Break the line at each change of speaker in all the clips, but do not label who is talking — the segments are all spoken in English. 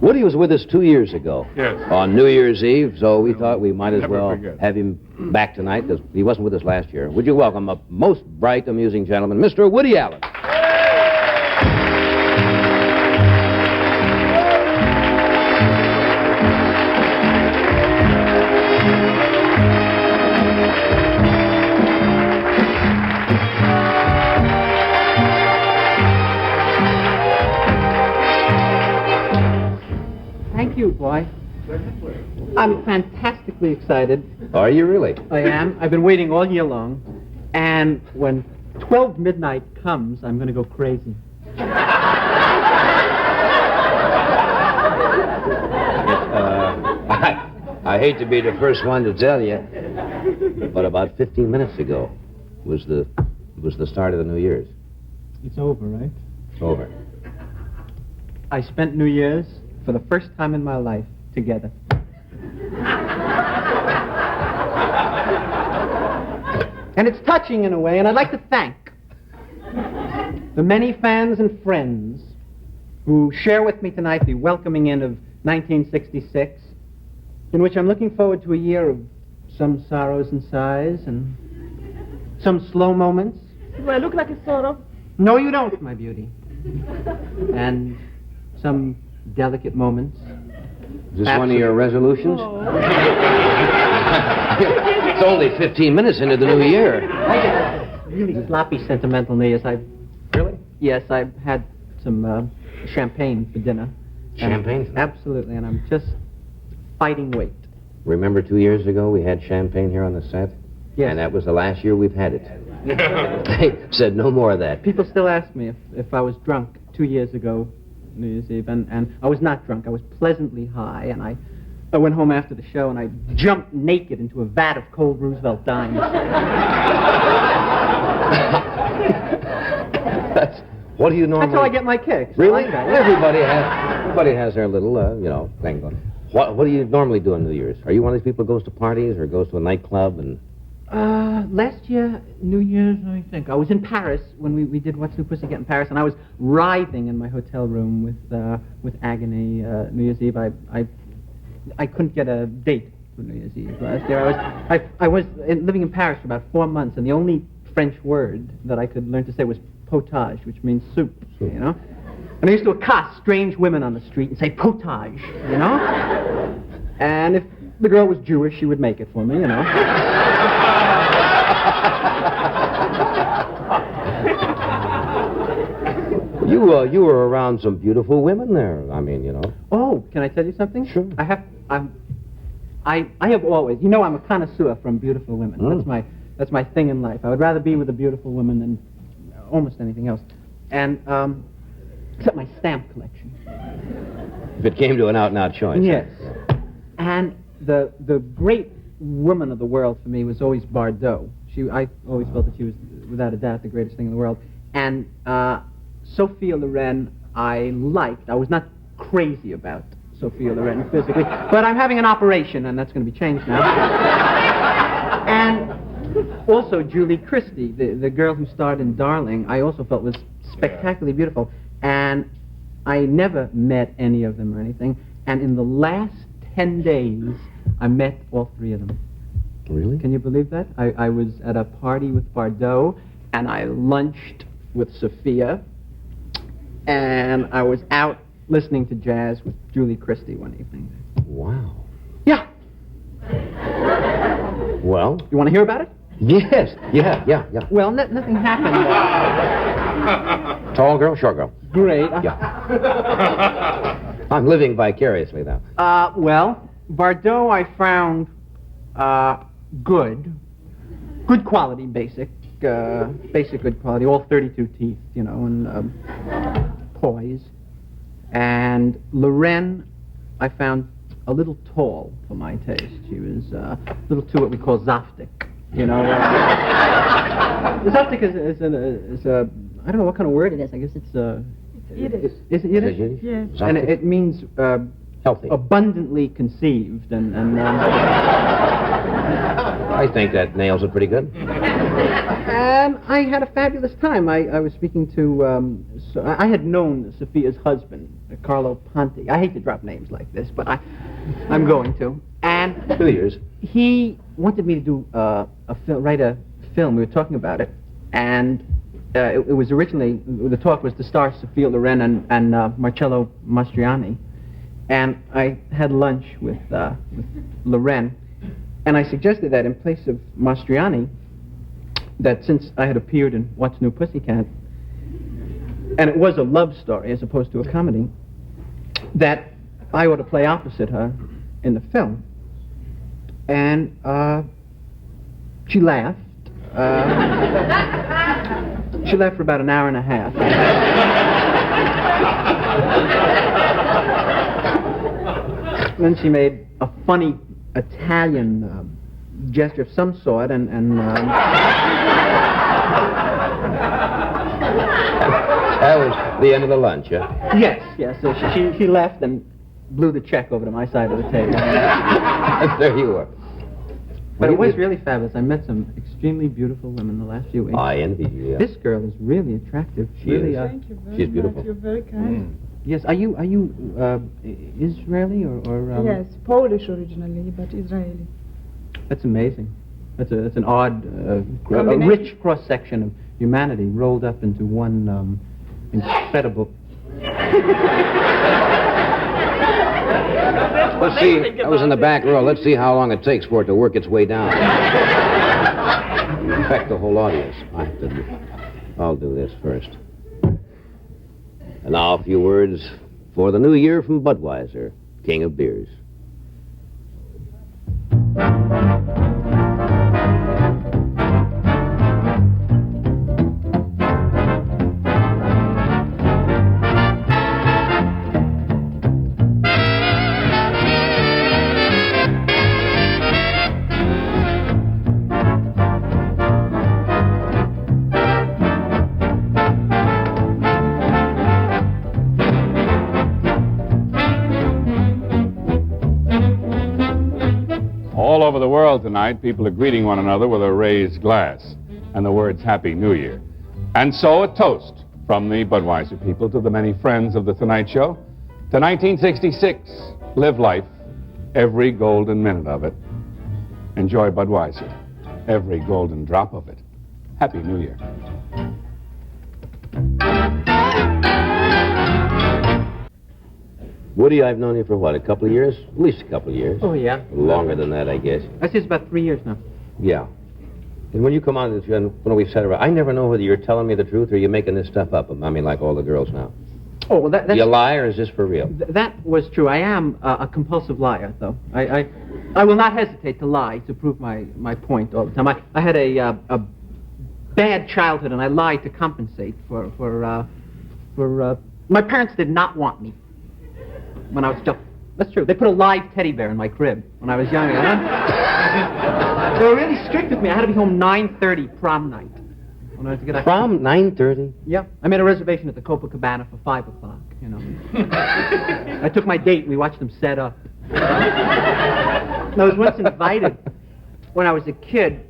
Woody was with us 2 years ago.
Yes.
On New Year's Eve, so we thought we might as
Never
well
forget.
have him back tonight because he wasn't with us last year. Would you welcome a most bright, amusing gentleman, Mr. Woody Allen?
Thank you, boy. I'm fantastically excited.
Are you really?
I am. I've been waiting all year long. And when 12 midnight comes, I'm going to go crazy.
I hate to be the first one to tell you, but about 15 minutes ago was the start of the New Year's.
It's over, right?
It's over.
I spent New Year's for the first time in my life together. And it's touching in a way, and I'd like to thank the many fans and friends who share with me tonight the welcoming in of 1966, in which I'm looking forward to a year of some sorrows and sighs and some slow moments.
Do I look like a sorrow?
No, you don't, my beauty. And some delicate moments.
Is this one of your resolutions?
Oh.
It's only 15 minutes into the new year.
Really sloppy, sentimental New Year's.
Really?
Yes, I've had some champagne for dinner.
Champagne?
Absolutely, and I'm just fighting weight.
Remember 2 years ago we had champagne here on the set?
Yes.
And that was the last year we've had it. They said no more of that.
People still ask me if I was drunk 2 years ago, New Year's Eve, and I was not drunk. I was pleasantly high, and I went home after the show, and I jumped naked into a vat of cold Roosevelt dimes.
What do you normally...
That's how I get my kicks.
Really?
I like that.
Everybody has their little, thing going. What do you normally do on New Year's? Are you one of these people who goes to parties or goes to a nightclub and...
Last year, New Year's, let me think. I was in Paris when we did What's New Pussycat in Paris, and I was writhing in my hotel room with agony. New Year's Eve, I couldn't get a date for New Year's Eve last year. I was living in Paris for about 4 months, and the only French word that I could learn to say was potage, which means soup, you know? And I used to accost strange women on the street and say potage, you know? And if the girl was Jewish, she would make it for me, you know?
You were around some beautiful women there. I mean, you know.
Oh, can I tell you something?
Sure.
I have always, you know, I'm a connoisseur from beautiful women. That's my thing in life. I would rather be with a beautiful woman than almost anything else. And, except my stamp collection.
If it came to an out-and-out choice.
Yes. And the great woman of the world for me was always Bardot. I always felt that she was, without a doubt, the greatest thing in the world. And Sophia Loren I liked. I was not crazy about Sophia Loren physically, but I'm having an operation, and that's going to be changed now. And also Julie Christie, the girl who starred in Darling, I also felt was spectacularly beautiful. And I never met any of them or anything. And in the last 10 days, I met all three of them.
Really?
Can you believe that? I was at a party with Bardot, and I lunched with Sophia, and I was out listening to jazz with Julie Christie one evening.
Wow.
Yeah.
Well?
You want to hear about it?
Yes. Yeah.
Well, nothing happened.
Tall girl, short girl?
Great.
Yeah. I'm living vicariously now.
Well, Bardot I found good quality, basic good quality, all 32 teeth, you know, and poise. And Loren I found a little tall for my taste. She was a little too what we call zaftig, you know. Zaftig is a I don't know what kind of word it is. I guess it's
Yiddish.
Is it Yiddish?
Yes.
And it means
healthy,
abundantly conceived, and
I think that nails it pretty good.
And I had a fabulous time. I was speaking to, I had known Sophia's husband, Carlo Ponti. I hate to drop names like this, but I'm going to. And
2 years.
he wanted me to do write a film. We were talking about it, and it was originally, the talk was to star Sophia Loren and Marcello Mastroianni. And I had lunch with Loren, and I suggested that in place of Mastroianni, that since I had appeared in What's New Pussycat, and it was a love story as opposed to a comedy, that I ought to play opposite her in the film. And she laughed. She laughed for about an hour and a half. Then she made a funny Italian gesture of some sort, and
That was the end of the lunch, huh?
yes. So she left and blew the check over to my side of the table.
There you were.
But it was really fabulous. I met some extremely beautiful women the last few weeks.
I envy you, yeah.
This girl is really attractive.
She
really,
is.
Thank you very
She's
much.
beautiful.
You're very kind.
Yes. Are you Israeli or
Yes, Polish originally, but Israeli.
That's amazing. That's an odd, a
Combination.
rich cross section of humanity rolled up into one incredible.
Let's see. I was in the back row. Let's see how long it takes for it to work its way down. Affect the whole audience. I'll do this first. And now a few words for the new year from Budweiser, king of beers.
All over the world tonight, people are greeting one another with a raised glass and the words Happy New Year. And so a toast from the Budweiser people to the many friends of The Tonight Show. To 1966, live life, every golden minute of it. Enjoy Budweiser, every golden drop of it. Happy New Year.
Woody, I've known you for what, a couple of years? At least a couple of years.
Oh yeah.
Longer than that, I guess.
That's just about 3 years now.
Yeah. And when you come on, when we've said it, I never know whether you're telling me the truth or you're making this stuff up. I mean, like all the girls now.
Oh well, that's.
Do you lie or is this for real?
That was true. I am a compulsive liar, though. I will not hesitate to lie to prove my point all the time. I had a bad childhood, and I lied to compensate for my parents did not want me when I was young. That's true. They put a live teddy bear in my crib when I was younger. They were really strict with me. I had to be home 9:30 prom night. When I was to get
Prom, 9:30?
Yeah. I made a reservation at the Copacabana for 5 o'clock, you know. I took my date and we watched them set up. And I was once invited, when I was a kid,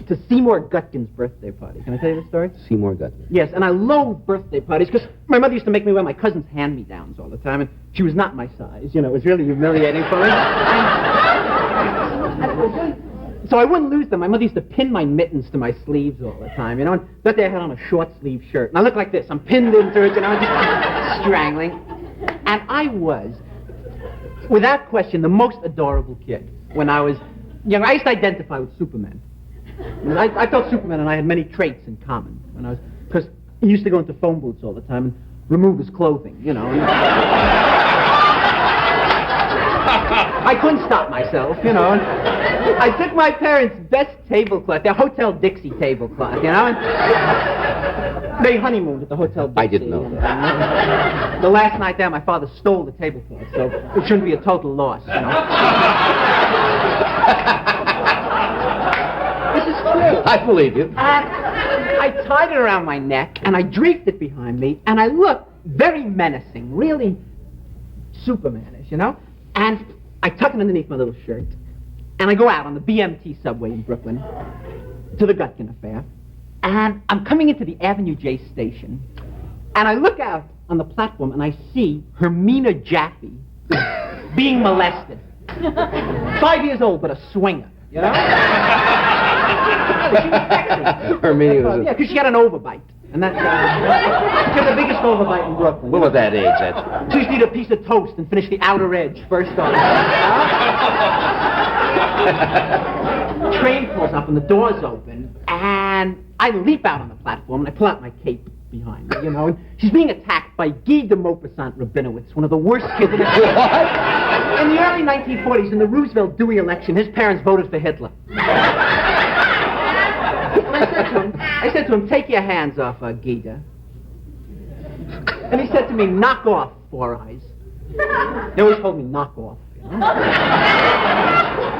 to Seymour Gutkin's birthday party. Can I tell you the story?
Seymour Gutkin.
Yes, and I loathe birthday parties because my mother used to make me wear my cousin's hand-me-downs all the time, and she was not my size. You know, it was really humiliating for me. So I wouldn't lose them. My mother used to pin my mittens to my sleeves all the time, you know, and that day I had on a short-sleeve shirt. And I looked like this. I'm pinned into it, you know, just strangling. And I was, without question, the most adorable kid when I was young. I used to identify with Superman. I thought Superman and I had many traits in common when I was, because he used to go into phone booths all the time and remove his clothing, you know. I couldn't stop myself, you know. And I took my parents' best tablecloth, their Hotel Dixie tablecloth, you know, and they honeymooned at the Hotel Dixie.
I didn't know that.
The last night there, my father stole the tablecloth, so it shouldn't be a total loss, you know. This is true.
I believe you.
And I tied it around my neck, and I draped it behind me, and I looked very menacing, really Supermanish, you know? And I tucked it underneath my little shirt, And I go out on the BMT subway in Brooklyn to the Gutkin affair. And I'm coming into the Avenue J station. And I look out on the platform and I see Hermina Jaffe being molested. 5 years old, but a swinger, you know? She was sexy.
Hermina was
Yeah, because she had an overbite. And that's, she had the biggest overbite in Brooklyn.
Well, at that age, that's...
So you just need a piece of toast and finish the outer edge first on. Train pulls up and the doors open, and I leap out on the platform and I pull out my cape behind me, you know, and she's being attacked by Guy de Maupassant Rabinowitz, one of the worst kids in the world. In the early 1940s, in the Roosevelt Dewey election, his parents voted for Hitler. And I said to him, take your hands off Guida. And he said to me, knock off, Four Eyes. They always told me, knock off. You know?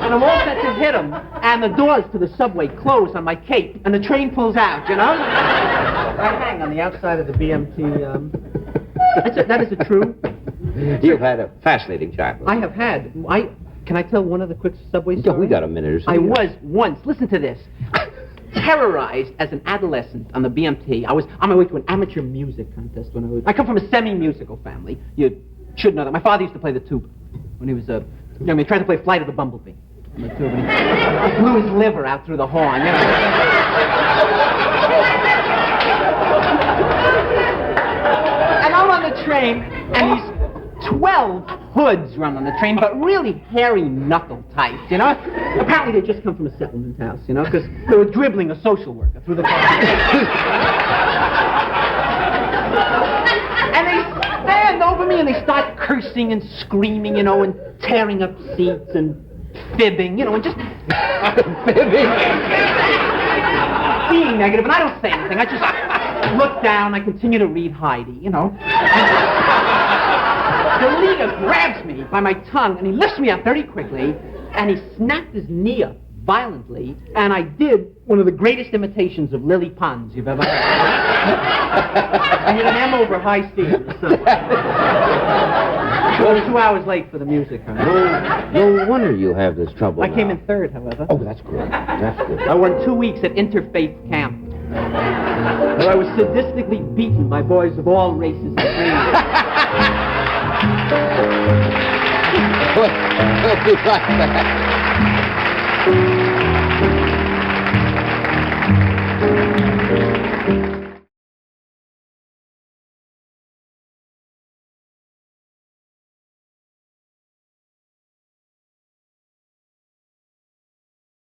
And I'm all set to hit him, and the doors to the subway close on my cape, and the train pulls out, you know? I hang on the outside of the BMT. That is a true.
You've had a fascinating childhood.
I have had. Can I tell one of the quick subway stories?
Yeah, we got a minute or so.
I was once, listen to this, terrorized as an adolescent on the BMT. I was on my way to an amateur music contest when I come from a semi-musical family. You should know that. My father used to play the tuba when he was he tried to play Flight of the Bumblebee on the tuba. And he blew his liver out through the horn, you know. And I'm on the train, and these 12 hoods run on the train, but really hairy knuckle types, you know? Apparently they just come from a settlement house, you know, because they were dribbling a social worker through the car. And they stand over me and they start cursing and screaming, you know, and tearing up seats and fibbing, you know, and just...
Fibbing?
Being negative, and I don't say anything. I just look down, I continue to read Heidi, you know. The leader grabs me by my tongue, and he lifts me up very quickly, and he snapped his knee up violently, and I did one of the greatest imitations of Lily Pons you've ever heard. I hit an M over high C. I was 2 hours late for the music.
No wonder you have this trouble
I came
now.
in third, however.
Oh, that's good. That's good.
I won 2 weeks at interfaith camp, where I was sadistically beaten by boys of all races and creeds.
We'll be right back.